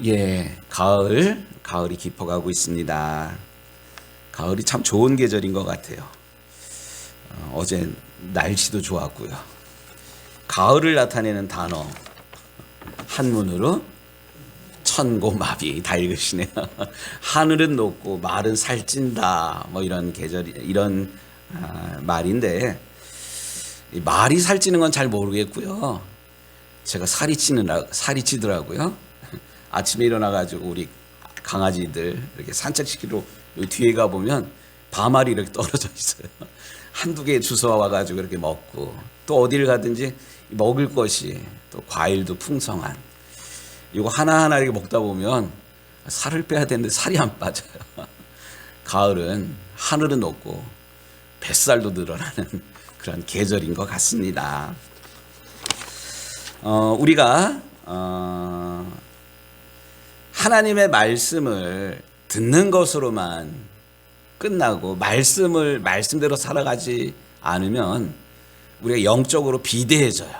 예, 가을이 깊어가고 있습니다. 가을이 참 좋은 계절인 것 같아요. 어제 날씨도 좋았고요. 가을을 나타내는 단어 한문으로 천고마비 다 읽으시네요. 하늘은 높고 말은 살찐다. 뭐 이런 이런 말인데 말이 살찌는 건 잘 모르겠고요. 제가 살이 찌더라고요. 아침에 일어나가지고 우리 강아지들 이렇게 산책시키러 여기 뒤에 가보면 밤알이 이렇게 떨어져 있어요. 한두 개 주워 와가지고 이렇게 먹고 또 어딜 가든지 먹을 것이 또 과일도 풍성한 이거 하나하나 이렇게 먹다 보면 살을 빼야 되는데 살이 안 빠져요. 가을은 하늘은 높고 뱃살도 늘어나는 그런 계절인 것 같습니다. 우리가 하나님의 말씀을 듣는 것으로만 끝나고 말씀대로 살아가지 않으면 우리가 영적으로 비대해져요.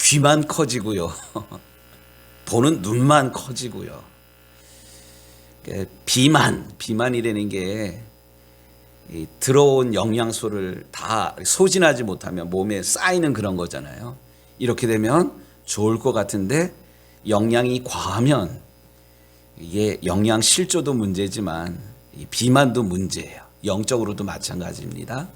귀만 커지고요. 보는 눈만 커지고요. 비만이라는 게 들어온 영양소를 다 소진하지 못하면 몸에 쌓이는 그런 거잖아요. 이렇게 되면 좋을 것 같은데 영양이 과하면 이게 영양 실조도 문제지만 비만도 문제예요. 영적으로도 마찬가지입니다.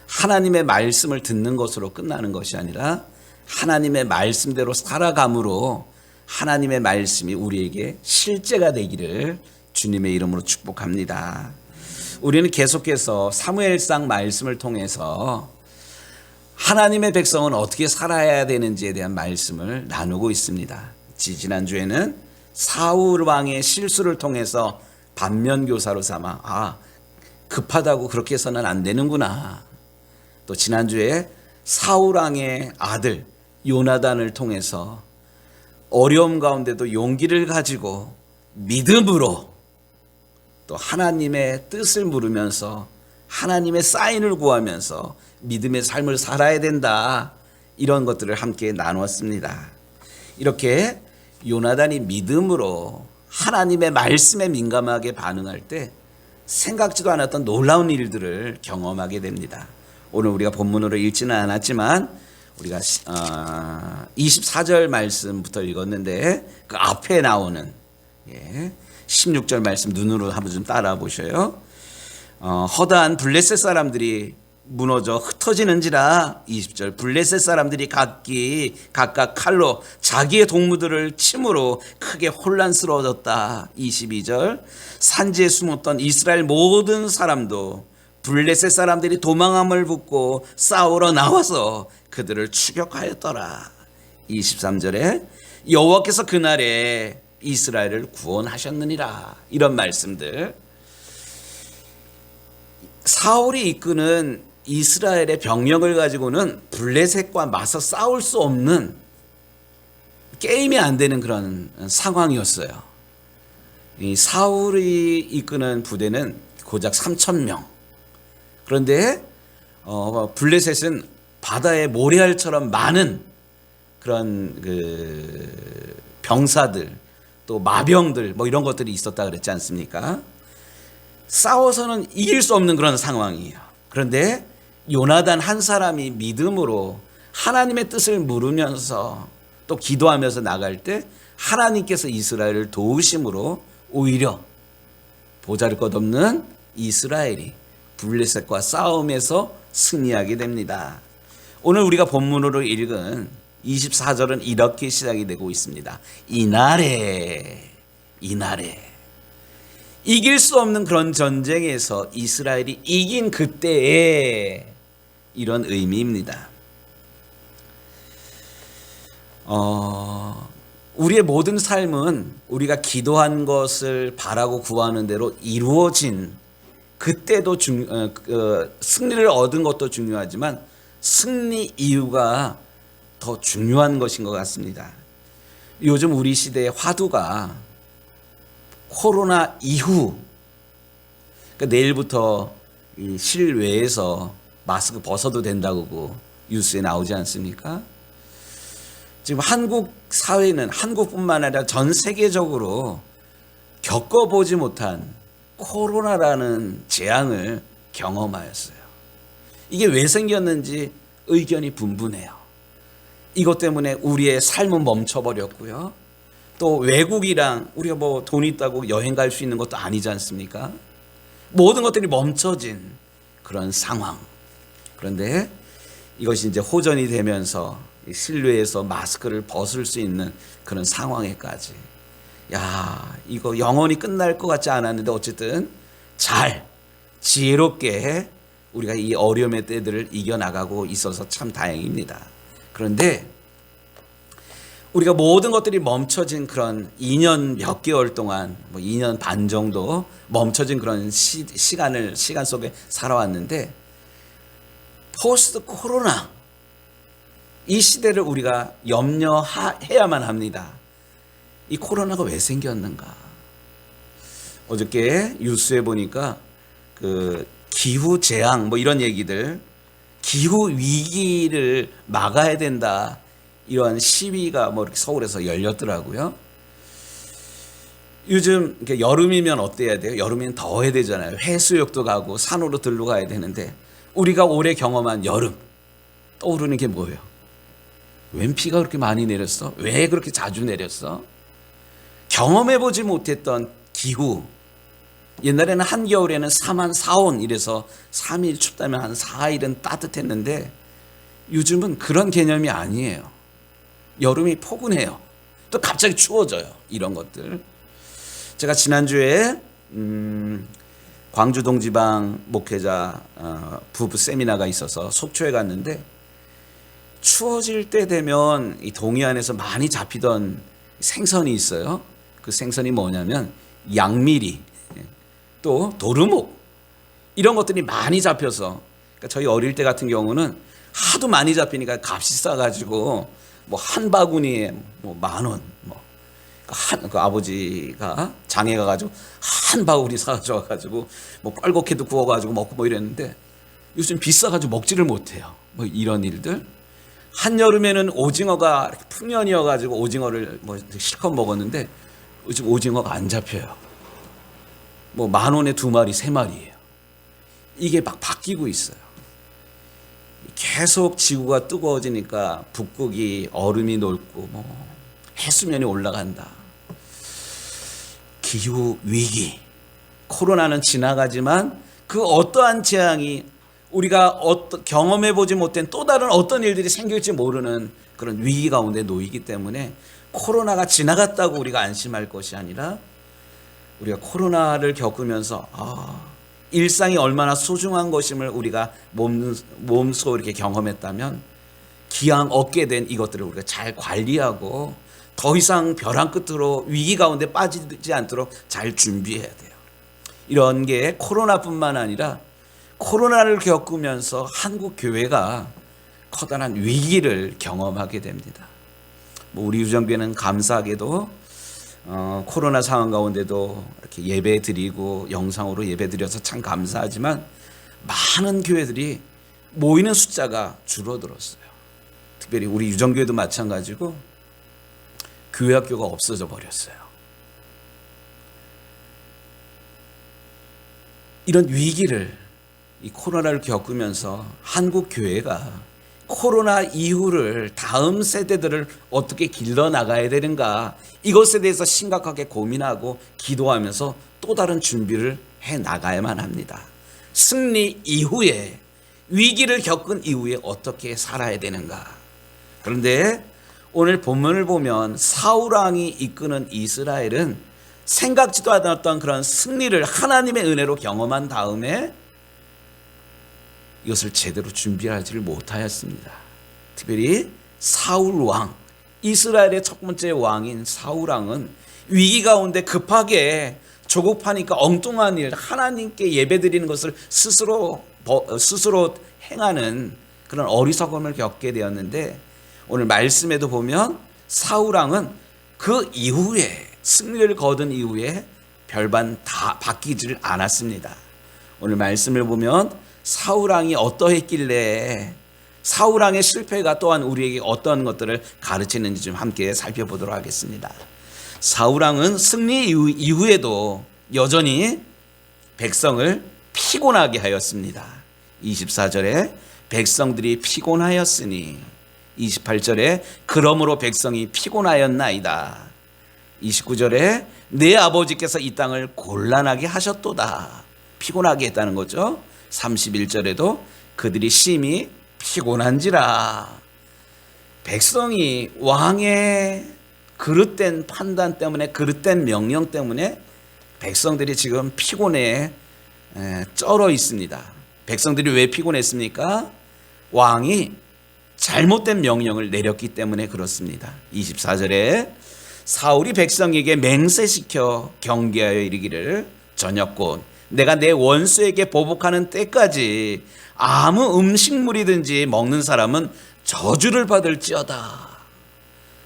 하나님의 말씀을 듣는 것으로 끝나는 것이 아니라 하나님의 말씀대로 살아감으로 하나님의 말씀이 우리에게 실제가 되기를 주님의 이름으로 축복합니다. 우리는 계속해서 사무엘상 말씀을 통해서 하나님의 백성은 어떻게 살아야 되는지에 대한 말씀을 나누고 있습니다. 지난주에는 사울 왕의 실수를 통해서 반면교사로 삼아 급하다고 그렇게 해서는 안 되는구나. 또 지난주에 사울 왕의 아들 요나단을 통해서 어려움 가운데도 용기를 가지고 믿음으로 또 하나님의 뜻을 물으면서 하나님의 사인을 구하면서 믿음의 삶을 살아야 된다. 이런 것들을 함께 나누었습니다. 이렇게 요나단이 믿음으로 하나님의 말씀에 민감하게 반응할 때 생각지도 않았던 놀라운 일들을 경험하게 됩니다. 오늘 우리가 본문으로 읽지는 않았지만 우리가 24절 말씀부터 읽었는데 그 앞에 나오는 16절 말씀 눈으로 한번 좀 따라 보셔요. 허다한 블레셋 사람들이 무너져 흩어지는지라. 20절 블레셋 사람들이 각각 칼로 자기의 동무들을 침으로 크게 혼란스러워졌다. 22절 산지에 숨었던 이스라엘 모든 사람도 블레셋 사람들이 도망함을 붙고 싸우러 나와서 그들을 추격하였더라. 23절에 여호와께서 그날에 이스라엘을 구원하셨느니라. 이런 말씀들. 사울이 이끄는 이스라엘의 병력을 가지고는 블레셋과 맞서 싸울 수 없는 게임이 안 되는 그런 상황이었어요. 이 사울이 이끄는 부대는 고작 3,000명. 그런데 블레셋은 바다의 모래알처럼 많은 그런 병사들 또 마병들 뭐 이런 것들이 있었다 그랬지 않습니까? 싸워서는 이길 수 없는 그런 상황이에요. 그런데 요나단 한 사람이 믿음으로 하나님의 뜻을 물으면서 또 기도하면서 나갈 때 하나님께서 이스라엘을 도우심으로 오히려 보잘것없는 이스라엘이 블레셋과 싸움에서 승리하게 됩니다. 오늘 우리가 본문으로 읽은 24절은 이렇게 시작이 되고 있습니다. 이날에 이길 수 없는 그런 전쟁에서 이스라엘이 이긴 그때에 이런 의미입니다. 우리의 모든 삶은 우리가 기도한 것을 바라고 구하는 대로 이루어진 그때도 승리를 얻은 것도 중요하지만 승리 이유가 더 중요한 것인 것 같습니다. 요즘 우리 시대의 화두가 코로나 이후, 그러니까 내일부터 실외에서 마스크 벗어도 된다고 뉴스에 나오지 않습니까? 지금 한국 사회는 한국뿐만 아니라 전 세계적으로 겪어보지 못한 코로나라는 재앙을 경험하였어요. 이게 왜 생겼는지 의견이 분분해요. 이것 때문에 우리의 삶은 멈춰버렸고요. 또 외국이랑 우리가 뭐 돈 있다고 여행 갈 수 있는 것도 아니지 않습니까? 모든 것들이 멈춰진 그런 상황. 그런데 이것이 이제 호전이 되면서 실내에서 마스크를 벗을 수 있는 그런 상황에까지. 야, 이거 영원히 끝날 것 같지 않았는데 어쨌든 잘 지혜롭게 우리가 이 어려움의 때들을 이겨나가고 있어서 참 다행입니다. 그런데 우리가 모든 것들이 멈춰진 그런 2년 몇 개월 동안, 뭐 2년 반 정도 멈춰진 그런 시간 속에 살아왔는데, 포스트 코로나 이 시대를 우리가 염려해야만 합니다. 이 코로나가 왜 생겼는가? 어저께 뉴스에 보니까 그 기후 재앙 뭐 이런 얘기들, 기후 위기를 막아야 된다, 이러한 시위가 뭐 이렇게 서울에서 열렸더라고요. 요즘 여름이면 어때야 돼요? 여름이면 더워야 되잖아요. 해수욕도 가고 산으로 들러 가야 되는데, 우리가 올해 경험한 여름 떠오르는 게 뭐예요? 웬 비가 그렇게 많이 내렸어? 왜 그렇게 자주 내렸어? 경험해보지 못했던 기후. 옛날에는 한겨울에는 3한 4온 이래서 3일 춥다면 한 4일은 따뜻했는데, 요즘은 그런 개념이 아니에요. 여름이 포근해요. 또 갑자기 추워져요. 이런 것들. 제가 지난주에 광주 동지방 목회자 부부 세미나가 있어서 속초에 갔는데, 추워질 때 되면 이 동해안에서 많이 잡히던 생선이 있어요. 그 생선이 뭐냐면 양미리, 또 도루묵, 이런 것들이 많이 잡혀서, 그러니까 저희 어릴 때 같은 경우는 하도 많이 잡히니까 값이 싸가지고 뭐 한 바구니에 뭐 10,000원, 그 아버지가 장에 가가지고 한 바구니 사가지고 뭐 뻘겋게도 구워가지고 먹고 뭐 이랬는데, 요즘 비싸가지고 먹지를 못해요. 뭐 이런 일들. 한여름에는 오징어가 풍년이어가지고 오징어를 뭐 실컷 먹었는데, 요즘 오징어가 안 잡혀요. 뭐 10,000원에 2마리, 3마리예요. 이게 막 바뀌고 있어요. 계속 지구가 뜨거워지니까 북극이 얼음이 녹고 뭐 해수면이 올라간다. 기후 위기, 코로나는 지나가지만 그 어떠한 재앙이 우리가 경험해보지 못한 또 다른 어떤 일들이 생길지 모르는 그런 위기 가운데 놓이기 때문에, 코로나가 지나갔다고 우리가 안심할 것이 아니라, 우리가 코로나를 겪으면서 일상이 얼마나 소중한 것임을 우리가 몸소 이렇게 경험했다면, 기왕 얻게 된 이것들을 우리가 잘 관리하고 더 이상 벼랑 끝으로 위기 가운데 빠지지 않도록 잘 준비해야 돼요. 이런 게 코로나뿐만 아니라, 코로나를 겪으면서 한국 교회가 커다란 위기를 경험하게 됩니다. 뭐 우리 유정교회는 감사하게도 코로나 상황 가운데도 이렇게 예배 드리고 영상으로 예배 드려서 참 감사하지만, 많은 교회들이 모이는 숫자가 줄어들었어요. 특별히 우리 유정교회도 마찬가지고 교회 학교가 없어져 버렸어요. 이런 위기를, 이 코로나를 겪으면서 한국 교회가 코로나 이후를, 다음 세대들을 어떻게 길러나가야 되는가, 이것에 대해서 심각하게 고민하고 기도하면서 또 다른 준비를 해나가야만 합니다. 승리 이후에, 위기를 겪은 이후에 어떻게 살아야 되는가. 그런데 오늘 본문을 보면 사울왕이 이끄는 이스라엘은 생각지도 않았던 그런 승리를 하나님의 은혜로 경험한 다음에 이것을 제대로 준비하지를 못하였습니다. 특별히 사울왕, 이스라엘의 첫 번째 왕인 사울왕은 위기 가운데 급하게 조급하니까 엉뚱한 일, 하나님께 예배드리는 것을 스스로 행하는 그런 어리석음을 겪게 되었는데, 오늘 말씀에도 보면 사울왕은 그 이후에, 승리를 거둔 이후에 별반 다 바뀌지를 않았습니다. 오늘 말씀을 보면 사울왕이 어떠했길래 사울왕의 실패가 또한 우리에게 어떤 것들을 가르치는지 좀 함께 살펴보도록 하겠습니다. 사울왕은 승리 이후에도 여전히 백성을 피곤하게 하였습니다. 24절에 백성들이 피곤하였으니, 28절에 그러므로 백성이 피곤하였나이다. 29절에 내 아버지께서 이 땅을 곤란하게 하셨도다. 피곤하게 했다는 거죠. 31절에도 그들이 심히 피곤한지라. 백성이 왕의 그릇된 판단 때문에, 그릇된 명령 때문에 백성들이 지금 피곤에 쩔어 있습니다. 백성들이 왜 피곤했습니까? 왕이 잘못된 명령을 내렸기 때문에 그렇습니다. 24절에 사울이 백성에게 맹세시켜 경계하여 이르기를 저녁곧 내가 내 원수에게 보복하는 때까지 아무 음식물이든지 먹는 사람은 저주를 받을지어다.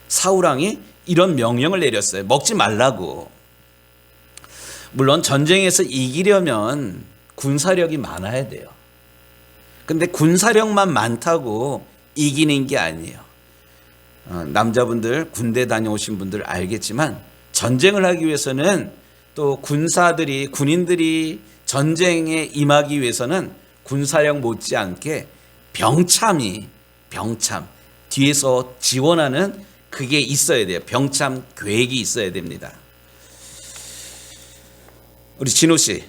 사울왕이 이런 명령을 내렸어요. 먹지 말라고. 물론 전쟁에서 이기려면 군사력이 많아야 돼요. 근데 군사력만 많다고 이기는 게 아니에요. 남자분들 군대 다녀오신 분들 알겠지만 전쟁을 하기 위해서는 또 군인들이 전쟁에 임하기 위해서는 군사력 못지않게 병참 뒤에서 지원하는 그게 있어야 돼요. 병참 계획이 있어야 됩니다. 우리 진호 씨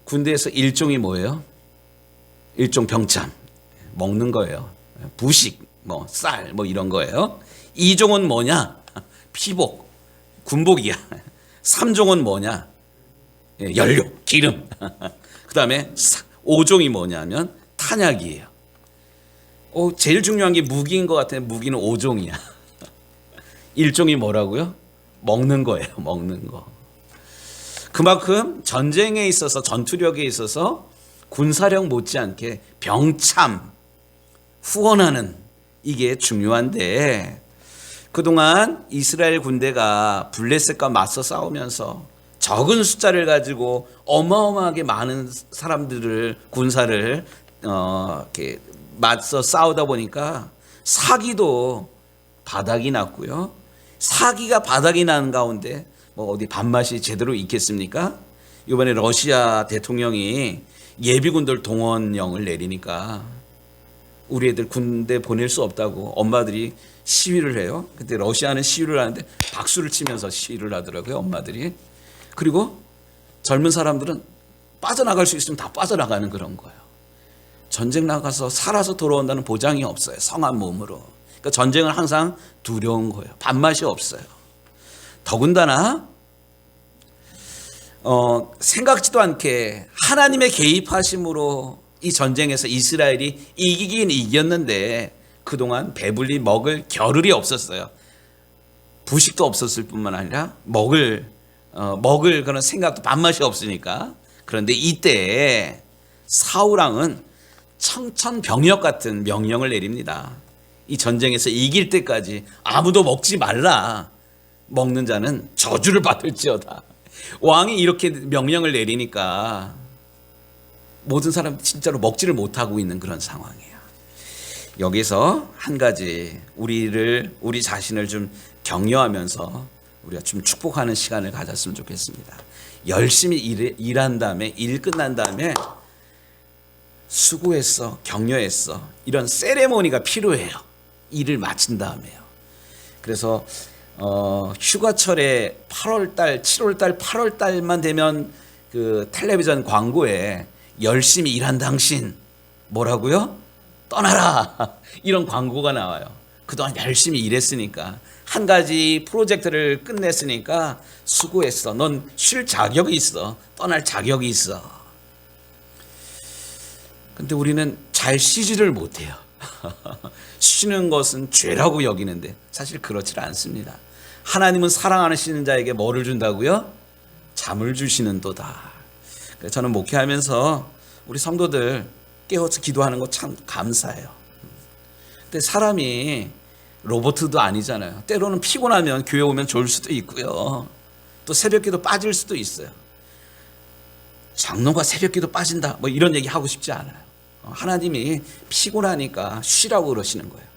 군대에서 일종이 뭐예요? 일종 병참 먹는 거예요. 부식 쌀 이런 거예요. 2종은 뭐냐? 피복 군복이야. 3종은 뭐냐? 연료 기름. 그 다음에 5종이 뭐냐면 탄약이에요. 제일 중요한 게 무기인 것 같아요. 무기는 5종이야. 1종이 뭐라고요? 먹는 거예요. 먹는 거. 그만큼 전쟁에 있어서, 전투력에 있어서 군사력 못지않게 병참 후원하는 이게 중요한데, 그동안 이스라엘 군대가 블레셋과 맞서 싸우면서 적은 숫자를 가지고 어마어마하게 많은 군사를 이렇게 맞서 싸우다 보니까 사기도 바닥이 났고요. 사기가 바닥이 나는 가운데 어디 밥맛이 제대로 있겠습니까? 이번에 러시아 대통령이 예비군들 동원령을 내리니까 우리 애들 군대 보낼 수 없다고 엄마들이 시위를 해요. 근데 러시아는 시위를 하는데 박수를 치면서 시위를 하더라고요, 엄마들이. 그리고 젊은 사람들은 빠져나갈 수 있으면 다 빠져나가는 그런 거예요. 전쟁 나가서 살아서 돌아온다는 보장이 없어요, 성한 몸으로. 그러니까 전쟁은 항상 두려운 거예요. 밥맛이 없어요. 더군다나 생각지도 않게 하나님의 개입하심으로 이 전쟁에서 이스라엘이 이기긴 이겼는데 그동안 배불리 먹을 겨를이 없었어요. 부식도 없었을 뿐만 아니라 먹을 그런 생각도 밥맛이 없으니까. 그런데 이때 사울왕은 청천벽력 같은 명령을 내립니다. 이 전쟁에서 이길 때까지 아무도 먹지 말라. 먹는 자는 저주를 받을지어다. 왕이 이렇게 명령을 내리니까 모든 사람들이 진짜로 먹지를 못하고 있는 그런 상황이에요. 여기서 한 가지 우리 자신을 좀 격려하면서 우리가 좀 축복하는 시간을 가졌으면 좋겠습니다. 열심히 일한 다음에, 일 끝난 다음에 수고했어, 격려했어, 이런 세레모니가 필요해요. 일을 마친 다음에요. 그래서 휴가철에 8월달, 7월달, 8월달만 되면 그 텔레비전 광고에 열심히 일한 당신 뭐라고요? 떠나라. 이런 광고가 나와요. 그동안 열심히 일했으니까, 한 가지 프로젝트를 끝냈으니까 수고했어. 넌 쉴 자격이 있어. 떠날 자격이 있어. 근데 우리는 잘 쉬지를 못해요. 쉬는 것은 죄라고 여기는데 사실 그렇지 않습니다. 하나님은 사랑하시는 자에게 뭐를 준다고요? 잠을 주시는도다. 그래서 저는 목회하면서 우리 성도들 깨워서 기도하는 거 참 감사해요. 근데 사람이 로봇도 아니잖아요. 때로는 피곤하면 교회 오면 졸 수도 있고요. 또 새벽기도 빠질 수도 있어요. 장로가 새벽기도 빠진다 이런 얘기 하고 싶지 않아요. 하나님이 피곤하니까 쉬라고 그러시는 거예요.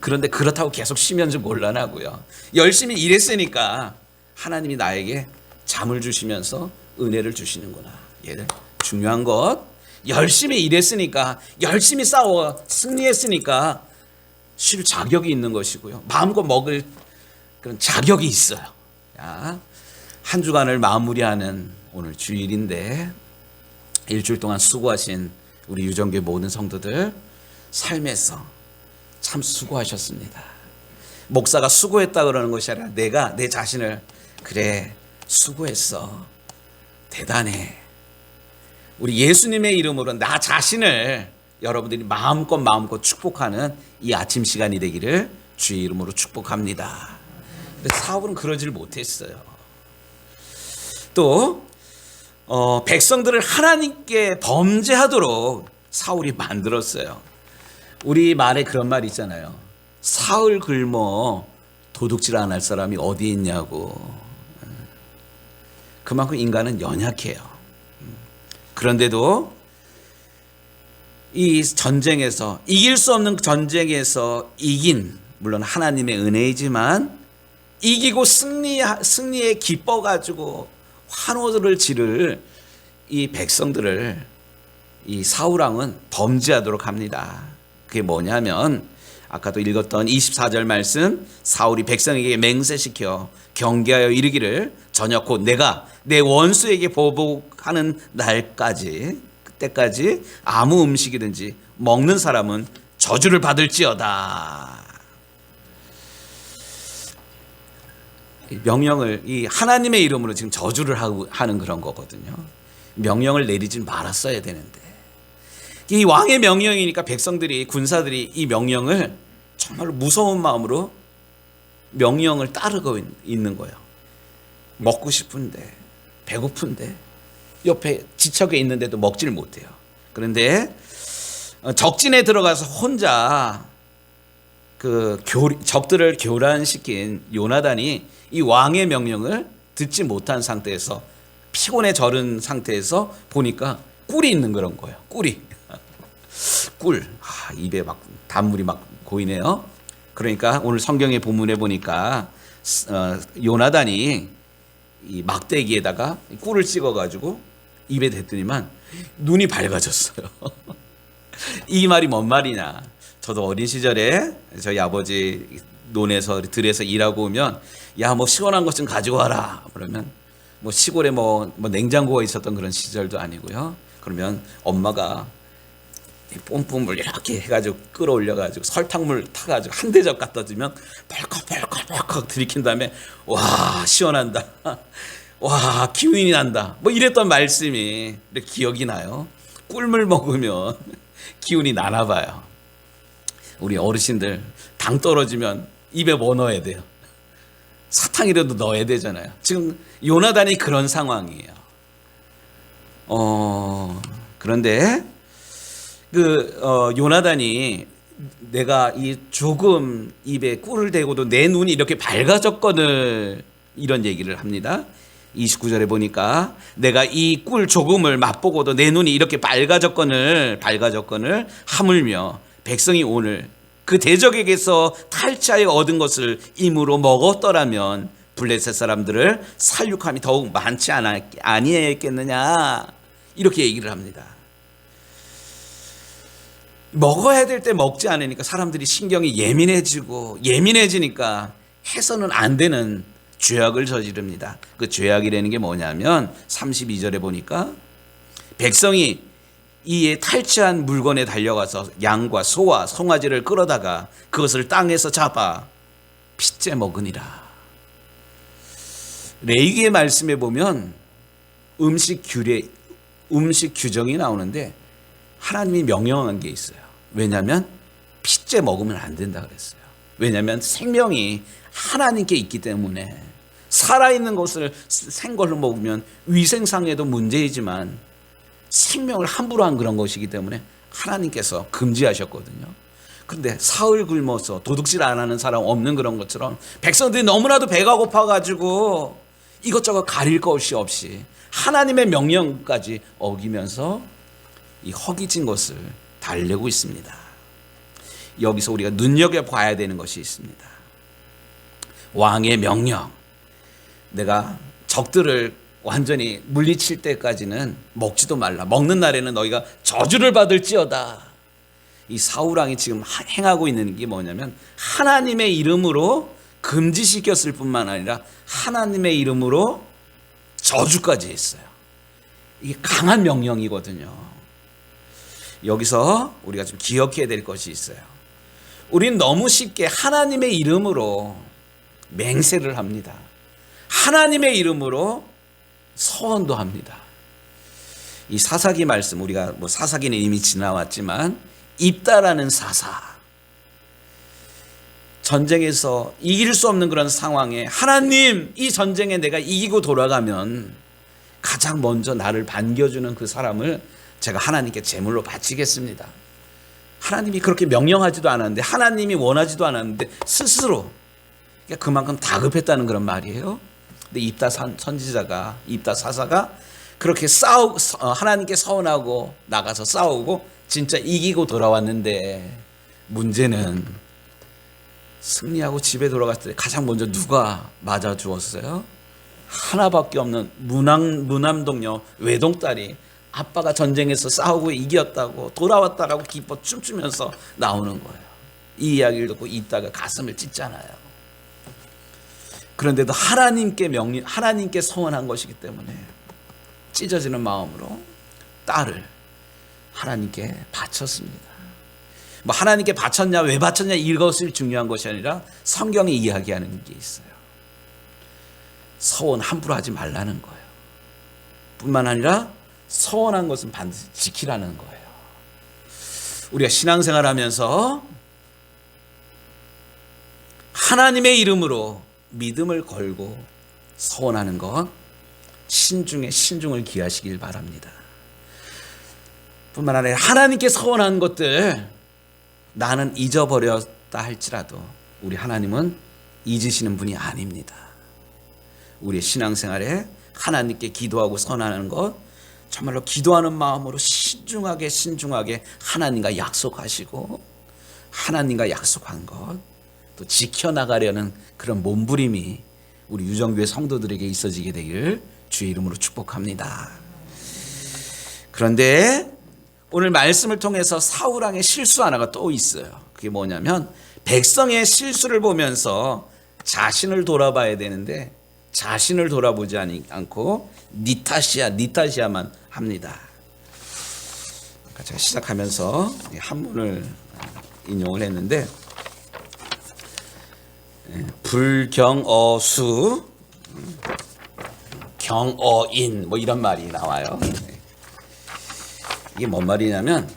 그런데 그렇다고 계속 쉬면 좀 곤란하고요. 열심히 일했으니까 하나님이 나에게 잠을 주시면서 은혜를 주시는구나. 얘들 중요한 것, 열심히 일했으니까, 열심히 싸워 승리했으니까 쉴 자격이 있는 것이고요. 마음껏 먹을 그런 자격이 있어요. 자, 한 주간을 마무리하는 오늘 주일인데 일주일 동안 수고하신 우리 유정교회 모든 성도들 삶에서 참 수고하셨습니다. 목사가 수고했다 그러는 것이 아니라 내가 내 자신을 그래 수고했어, 대단해, 우리 예수님의 이름으로 나 자신을 여러분들이 마음껏 축복하는 이 아침 시간이 되기를 주의 이름으로 축복합니다. 근데 사울은 그러질 못했어요. 또 백성들을 하나님께 범죄하도록 사울이 만들었어요. 우리 말에 그런 말 있잖아요. 사흘 굶어 도둑질 안 할 사람이 어디 있냐고. 그만큼 인간은 연약해요. 그런데도 이 전쟁에서, 이길 수 없는 전쟁에서 이긴, 물론 하나님의 은혜이지만 이기고 승리에 기뻐가지고 환호를 지를 이 백성들을 이 사울왕은 범죄하도록 합니다. 그게 뭐냐면 아까도 읽었던 24절 말씀, 사울이 백성에게 맹세시켜 경계하여 이르기를 저녁 곧 내가 내 원수에게 보복하는 날까지, 그때까지 아무 음식이든지 먹는 사람은 저주를 받을지어다. 명령을, 이 하나님의 이름으로 지금 저주를 하는 그런 거거든요. 명령을 내리진 말았어야 되는데 이 왕의 명령이니까 백성들이, 군사들이 이 명령을 정말로 무서운 마음으로 명령을 따르고 있는 거예요. 먹고 싶은데, 배고픈데, 옆에 지척에 있는데도 먹지를 못해요. 그런데 적진에 들어가서 혼자 그 적들을 교란시킨 요나단이 이 왕의 명령을 듣지 못한 상태에서, 피곤에 절은 상태에서 보니까 꿀이 있는 그런 거예요. 꿀이. 꿀. 입에 막 단물이 막 고이네요. 그러니까 오늘 성경의 본문에 보니까 요나단이 이 막대기에다가 꿀을 찍어가지고 입에 댔더니만 눈이 밝아졌어요. 이 말이 뭔 말이냐. 저도 어린 시절에 저희 아버지 논에서, 들에서 일하고 오면 야, 뭐 시원한 것 좀 가지고 와라. 그러면 뭐 시골에 뭐 냉장고가 있었던 그런 시절도 아니고요. 그러면 엄마가 뿜뿜을 이렇게 해가지고 끌어올려가지고 설탕물 타가지고 한 대접 갖다 주면 벌컥 들이킨 다음에 와, 시원한다. 와, 기운이 난다. 뭐 이랬던 말씀이 이렇게 기억이 나요. 꿀물 먹으면 기운이 나나 봐요. 우리 어르신들 당 떨어지면 입에 뭐 넣어야 돼요? 사탕이라도 넣어야 되잖아요. 지금 요나단이 그런 상황이에요. 그런데 요나단이 내가 이 조금 입에 꿀을 대고도 내 눈이 이렇게 밝아졌거늘, 이런 얘기를 합니다. 29절에 보니까 내가 이 꿀 조금을 맛보고도 내 눈이 이렇게 밝아졌거늘 하물며 백성이 오늘 그 대적에게서 탈취하여 얻은 것을 임으로 먹었더라면 블레셋 사람들을 살육함이 더욱 많지 아니했겠느냐, 이렇게 얘기를 합니다. 먹어야 될 때 먹지 않으니까 사람들이 신경이 예민해지니까 해서는 안 되는 죄악을 저지릅니다. 그 죄악이라는 게 뭐냐면 32절에 보니까 백성이 이에 탈취한 물건에 달려가서 양과 소와 송아지를 끌어다가 그것을 땅에서 잡아 핏째 먹으니라. 레위기의 말씀에 보면 음식 규정이 나오는데 하나님이 명령한 게 있어요. 왜냐하면 핏째 먹으면 안 된다 그랬어요. 왜냐하면 생명이 하나님께 있기 때문에, 살아있는 것을 생걸로 먹으면 위생상에도 문제이지만 생명을 함부로 한 그런 것이기 때문에 하나님께서 금지하셨거든요. 그런데 사흘 굶어서 도둑질 안 하는 사람 없는 그런 것처럼 백성들이 너무나도 배가 고파가지고 이것저것 가릴 것이 없이 하나님의 명령까지 어기면서 이 허기진 것을 달래고 있습니다. 여기서 우리가 눈여겨봐야 되는 것이 있습니다. 왕의 명령, 내가 적들을 완전히 물리칠 때까지는 먹지도 말라. 먹는 날에는 너희가 저주를 받을지어다. 이 사울왕이 지금 행하고 있는 게 뭐냐면 하나님의 이름으로 금지시켰을 뿐만 아니라 하나님의 이름으로 저주까지 했어요. 이게 강한 명령이거든요. 여기서 우리가 좀 기억해야 될 것이 있어요. 우리는 너무 쉽게 하나님의 이름으로 맹세를 합니다. 하나님의 이름으로 서원도 합니다. 이 사사기 말씀, 우리가 사사기는 이미 지나왔지만 입다라는 사사, 전쟁에서 이길 수 없는 그런 상황에 하나님, 이 전쟁에 내가 이기고 돌아가면 가장 먼저 나를 반겨주는 그 사람을 제가 하나님께 제물로 바치겠습니다. 하나님이 그렇게 명령하지도 않았는데, 하나님이 원하지도 않았는데 스스로 그만큼 다급했다는 그런 말이에요. 근데 입다 선지자가, 입다 사사가 그렇게 하나님께 서원하고 나가서 싸우고 진짜 이기고 돌아왔는데, 문제는 승리하고 집에 돌아갔을 때 가장 먼저 누가 맞아 주었어요? 하나밖에 없는 무남동녀 외동딸이 아빠가 전쟁에서 싸우고 이겼다고 돌아왔다라고 기뻐 춤추면서 나오는 거예요. 이 이야기를 듣고 입다가 가슴을 찢잖아요. 그런데도 하나님께 서원한 것이기 때문에 찢어지는 마음으로 딸을 하나님께 바쳤습니다. 하나님께 바쳤냐, 왜 바쳤냐, 이것이 중요한 것이 아니라 성경이 이야기하는 게 있어요. 서원 함부로 하지 말라는 거예요. 뿐만 아니라 서원한 것은 반드시 지키라는 거예요. 우리가 신앙생활 하면서 하나님의 이름으로 믿음을 걸고 서원하는 것, 신중에 신중을 기하시길 바랍니다. 뿐만 아니라 하나님께 서원한 것들 나는 잊어버렸다 할지라도 우리 하나님은 잊으시는 분이 아닙니다. 우리의 신앙생활에 하나님께 기도하고 선하는 것, 정말로 기도하는 마음으로 신중하게 하나님과 약속하시고 하나님과 약속한 것 또 지켜나가려는 그런 몸부림이 우리 유정교회 성도들에게 있어지게 되길 주의 이름으로 축복합니다. 그런데 오늘 말씀을 통해서 사울왕의 실수 하나가 또 있어요. 그게 뭐냐면 백성의 실수를 보면서 자신을 돌아봐야 되는데 자신을 돌아보지 않고 니 탓이야만 합니다. 제가 시작하면서 한문을 인용을 했는데 불경어수 경어인 이런 말이 나와요. 이게 뭔 말이냐면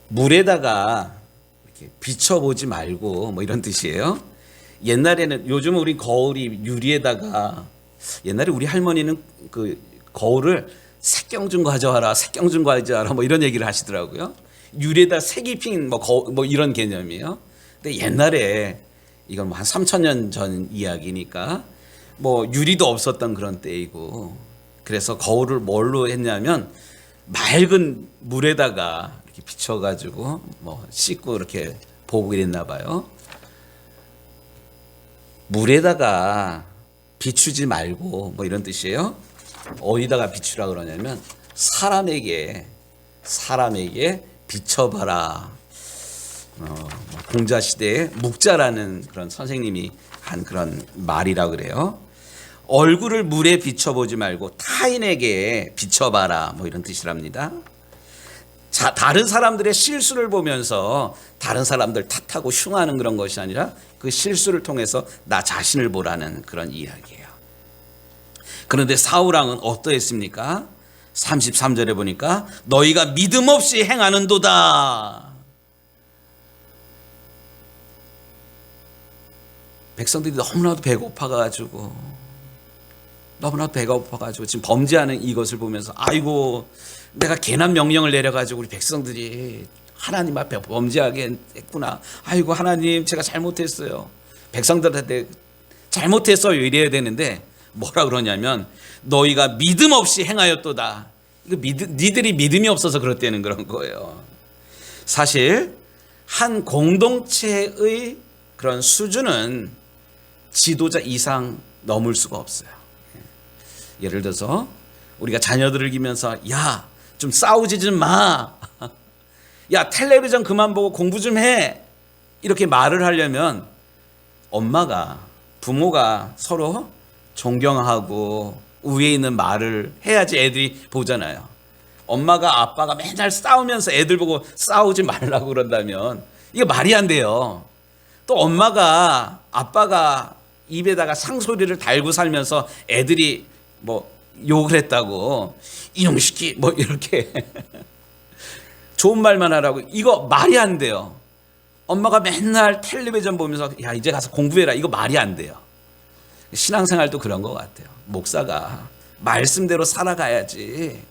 물에다가 이렇게 비춰보지 말고 이런 뜻이에요. 옛날에는, 요즘 우리 거울이 유리에다가, 옛날에 우리 할머니는 그 거울을 색경 좀 가져와라 이런 얘기를 하시더라고요. 유리에다 색 입힌 이런 개념이에요. 근데 옛날에 이건 한 3,000년 전 이야기니까 유리도 없었던 그런 때이고, 그래서 거울을 뭘로 했냐면 맑은 물에다가 이렇게 비춰가지고 씻고 이렇게 보고 이랬나 봐요. 물에다가 비추지 말고 이런 뜻이에요. 어디다가 비추라 그러냐면 사람에게 비춰봐라. 공자시대에 묵자라는 그런 선생님이 한 그런 말이라 그래요. 얼굴을 물에 비춰보지 말고 타인에게 비춰봐라 이런 뜻이랍니다. 자, 다른 사람들의 실수를 보면서 다른 사람들 탓하고 흉하는 그런 것이 아니라 그 실수를 통해서 나 자신을 보라는 그런 이야기예요. 그런데 사울왕은 어떠했습니까? 33절에 보니까 너희가 믿음 없이 행하는도다. 백성들이 너무나도 배고파가지고 지금 범죄하는 이것을 보면서 아이고 내가 괜한 명령을 내려가지고 우리 백성들이 하나님 앞에 범죄하게 했구나. 아이고 하나님 제가 잘못했어요. 백성들한테 잘못했어요 이래야 되는데 뭐라 그러냐면 너희가 믿음 없이 행하였도다. 니들이 믿음이 없어서 그렇다는 그런 거예요. 사실 한 공동체의 그런 수준은 지도자 이상 넘을 수가 없어요. 예를 들어서 우리가 자녀들을 기면서 야, 좀 싸우지 좀 마. 야, 텔레비전 그만 보고 공부 좀 해. 이렇게 말을 하려면 부모가 서로 존경하고 위에 있는 말을 해야지 애들이 보잖아요. 엄마가 아빠가 맨날 싸우면서 애들 보고 싸우지 말라고 그런다면 이게 말이 안 돼요. 또 아빠가 입에다가 상소리를 달고 살면서 애들이 뭐 욕을 했다고 이놈시키 뭐 이렇게 좋은 말만 하라고, 이거 말이 안 돼요. 엄마가 맨날 텔레비전 보면서 야, 이제 가서 공부해라, 이거 말이 안 돼요. 신앙생활도 그런 것 같아요. 목사가 말씀대로 살아가야지.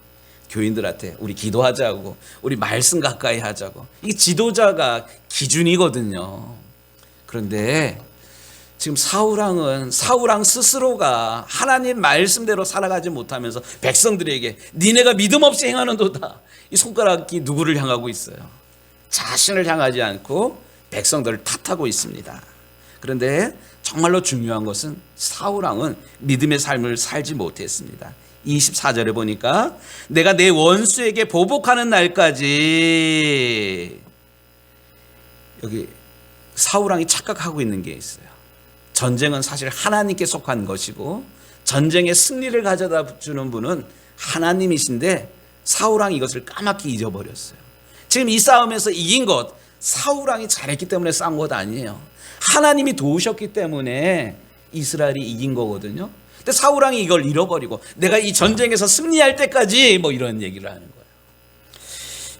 교인들한테 우리 기도하자고, 우리 말씀 가까이 하자고, 이게 지도자가 기준이거든요. 그런데 지금 사울왕 스스로가 하나님 말씀대로 살아가지 못하면서 백성들에게 니네가 믿음 없이 행하는도다, 이 손가락이 누구를 향하고 있어요? 자신을 향하지 않고 백성들을 탓하고 있습니다. 그런데 정말로 중요한 것은 사울왕은 믿음의 삶을 살지 못했습니다. 24절에 보니까 내가 내 원수에게 보복하는 날까지, 여기 사울왕이 착각하고 있는 게 있어요. 전쟁은 사실 하나님께 속한 것이고 전쟁의 승리를 가져다 주는 분은 하나님이신데 사울왕이 이것을 까맣게 잊어버렸어요. 지금 이 싸움에서 이긴 것 사울왕이 잘했기 때문에 싸운 것 아니에요. 하나님이 도우셨기 때문에 이스라엘이 이긴 거거든요. 근데 사울왕이 이걸 잃어버리고 내가 이 전쟁에서 승리할 때까지 뭐 이런 얘기를 하는 거예요.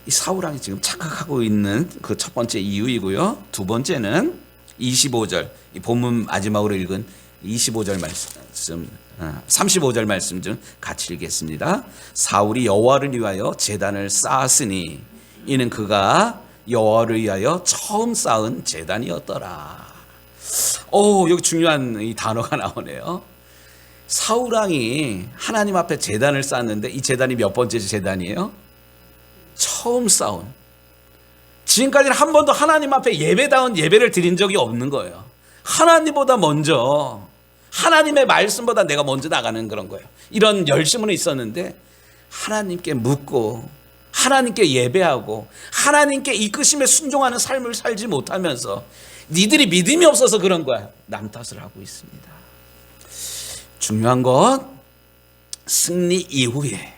이 사울왕이 지금 착각하고 있는 그 첫 번째 이유이고요. 두 번째는 25절, 이 본문 마지막으로 읽은 25절 말씀, 35절 말씀 좀 같이 읽겠습니다. 사울이 여호와를 위하여 제단을 쌓았으니 이는 그가 여호와를 위하여 처음 쌓은 제단이었더라. 여기 중요한 이 단어가 나오네요. 사울왕이 하나님 앞에 제단을 쌓았는데 이 제단이 몇 번째 제단이에요? 처음 쌓은. 지금까지는 한 번도 하나님 앞에 예배다운 예배를 드린 적이 없는 거예요. 하나님보다 먼저, 하나님의 말씀보다 내가 먼저 나가는 그런 거예요. 이런 열심은 있었는데 하나님께 묻고 하나님께 예배하고 하나님께 이끄심에 순종하는 삶을 살지 못하면서 니들이 믿음이 없어서 그런 거야, 남 탓을 하고 있습니다. 중요한 건 승리 이후에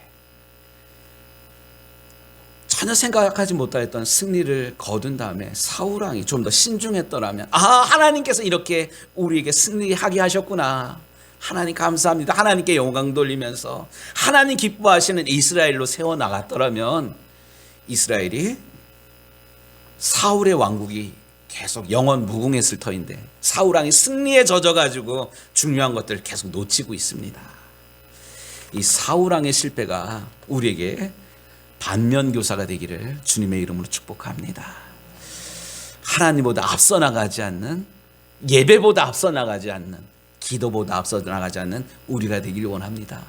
전혀 생각하지 못했던 승리를 거둔 다음에 사울왕이 좀 더 신중했더라면, 하나님께서 이렇게 우리에게 승리하게 하셨구나, 하나님 감사합니다, 하나님께 영광 돌리면서 하나님 기뻐하시는 이스라엘로 세워나갔더라면 이스라엘이 사울의 왕국이 계속 영원 무궁했을 터인데 사울왕이 승리에 젖어가지고 중요한 것들을 계속 놓치고 있습니다. 이 사울왕의 실패가 우리에게 반면교사가 되기를 주님의 이름으로 축복합니다. 하나님보다 앞서 나가지 않는, 예배보다 앞서 나가지 않는, 기도보다 앞서 나가지 않는 우리가 되기를 원합니다.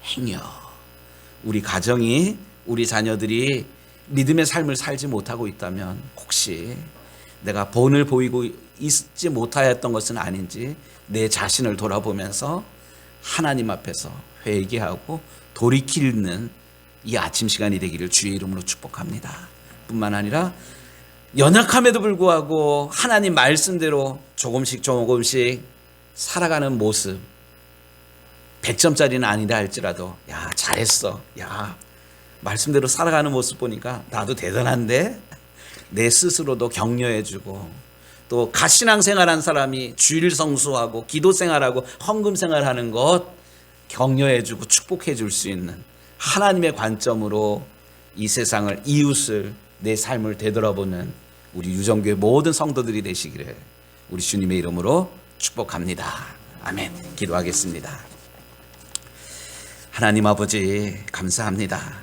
행여 우리 가정이, 우리 자녀들이 믿음의 삶을 살지 못하고 있다면 혹시 내가 본을 보이고 있지 못하였던 것은 아닌지 내 자신을 돌아보면서 하나님 앞에서 회개하고 돌이키는 이 아침 시간이 되기를 주의 이름으로 축복합니다. 뿐만 아니라 연약함에도 불구하고 하나님 말씀대로 조금씩 살아가는 모습, 100점짜리는 아니다 할지라도 야, 잘했어, 야, 말씀대로 살아가는 모습 보니까 나도 대단한데, 내 스스로도 격려해주고, 또 가신앙 생활한 사람이 주일 성수하고 기도 생활하고 헌금 생활하는 것 격려해주고 축복해줄 수 있는 하나님의 관점으로 이 세상을, 이웃을, 내 삶을 되돌아보는 우리 유정교회 모든 성도들이 되시기를 우리 주님의 이름으로 축복합니다. 아멘. 기도하겠습니다. 하나님 아버지 감사합니다.